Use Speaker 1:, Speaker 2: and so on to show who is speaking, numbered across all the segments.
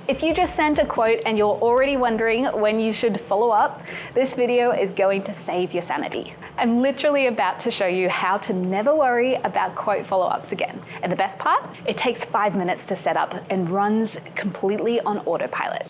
Speaker 1: If you just sent a quote and you're already wondering when you should follow up, this video is going to save your sanity. I'm literally about to show you how to never worry about quote follow-ups again. And the best part? It takes 5 minutes to set up and runs completely on autopilot.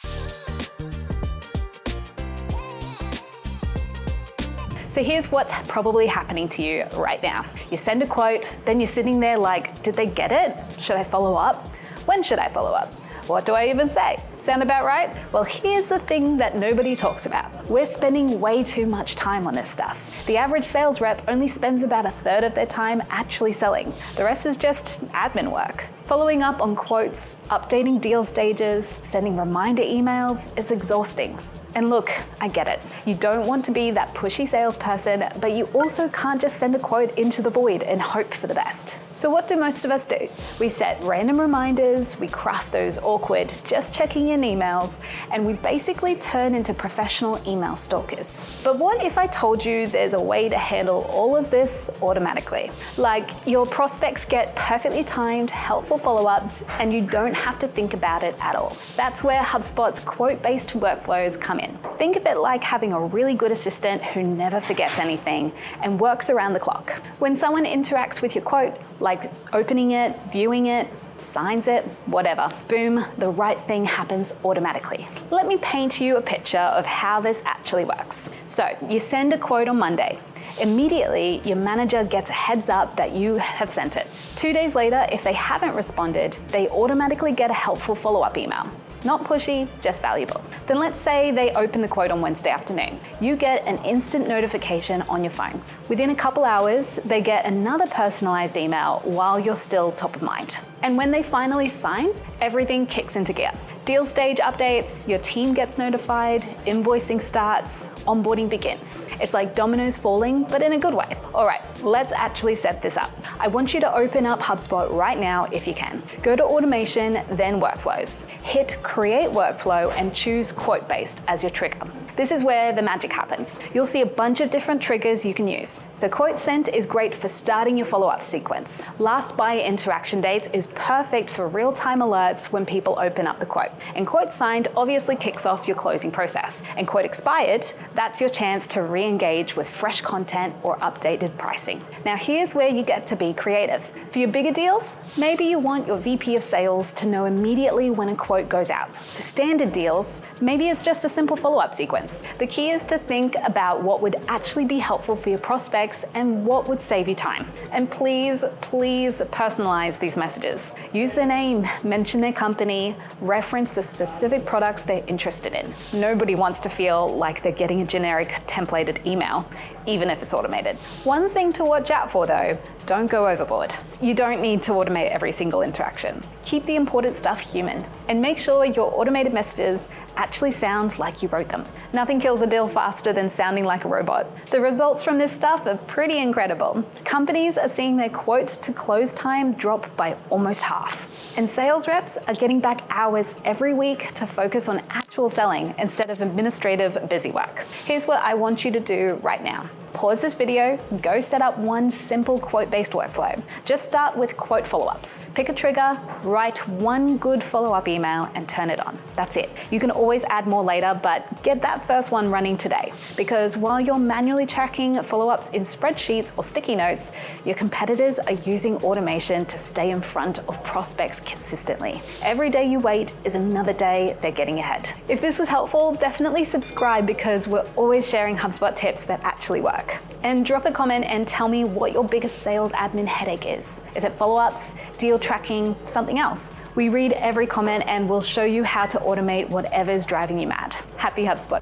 Speaker 1: So here's what's probably happening to you right now. You send a quote, then you're sitting there like, did they get it? Should I follow up? When should I follow up? What do I even say? Sound about right? Well, here's the thing that nobody talks about. We're spending way too much time on this stuff. The average sales rep only spends about 1/3 of their time actually selling. The rest is just admin work. Following up on quotes, updating deal stages, sending reminder emails is exhausting. And look, I get it. You don't want to be that pushy salesperson, but you also can't just send a quote into the void and hope for the best. So what do most of us do? We set random reminders, we craft those awkward just checking in emails, and we basically turn into professional email stalkers. But what if I told you there's a way to handle all of this automatically? Like your prospects get perfectly timed, helpful follow-ups, and you don't have to think about it at all. That's where HubSpot's quote-based workflows come in. Think of it like having a really good assistant who never forgets anything and works around the clock. When someone interacts with your quote, like opening it, viewing it, signs it, whatever, boom, the right thing happens automatically. Let me paint you a picture of how this actually works. So you send a quote on Monday. Immediately, your manager gets a heads up that you have sent it. 2 days later, if they haven't responded, they automatically get a helpful follow-up email. Not pushy, just valuable. Then let's say they open the quote on Wednesday afternoon. You get an instant notification on your phone. Within a couple hours, they get another personalized email while you're still top of mind. And when they finally sign, everything kicks into gear. Deal stage updates, your team gets notified, invoicing starts, onboarding begins. It's like dominoes falling, but in a good way. All right, let's actually set this up. I want you to open up HubSpot right now if you can. Go to automation, then workflows. Hit create workflow and choose quote-based as your trigger. This is where the magic happens. You'll see a bunch of different triggers you can use. So quote sent is great for starting your follow-up sequence. Last buyer interaction dates is perfect for real-time alerts when people open up the quote. And quote signed obviously kicks off your closing process. And quote expired, that's your chance to re-engage with fresh content or updated pricing. Now here's where you get to be creative. For your bigger deals, maybe you want your VP of sales to know immediately when a quote goes out. For standard deals, maybe it's just a simple follow-up sequence. The key is to think about what would actually be helpful for your prospects and what would save you time. And please, please personalize these messages. Use their name, mention their company, reference the specific products they're interested in. Nobody wants to feel like they're getting a generic templated email, even if it's automated. One thing to watch out for though, don't go overboard. You don't need to automate every single interaction. Keep the important stuff human and make sure your automated messages actually sound like you wrote them. Nothing kills a deal faster than sounding like a robot. The results from this stuff are pretty incredible. Companies are seeing their quote to close time drop by almost half. And sales reps are getting back hours every week to focus on actual selling instead of administrative busy work. Here's what I want you to do right now. Pause this video, go set up one simple quote-based workflow. Just start with quote follow-ups. Pick a trigger, write one good follow-up email and turn it on. That's it. You can always add more later, but get that first one running today. Because while you're manually tracking follow-ups in spreadsheets or sticky notes, your competitors are using automation to stay in front of prospects consistently. Every day you wait is another day they're getting ahead. If this was helpful, definitely subscribe because we're always sharing HubSpot tips that actually work. And drop a comment and tell me what your biggest sales admin headache is. Is it follow-ups, deal tracking, something else? We read every comment and we'll show you how to automate whatever's driving you mad. Happy HubSpot.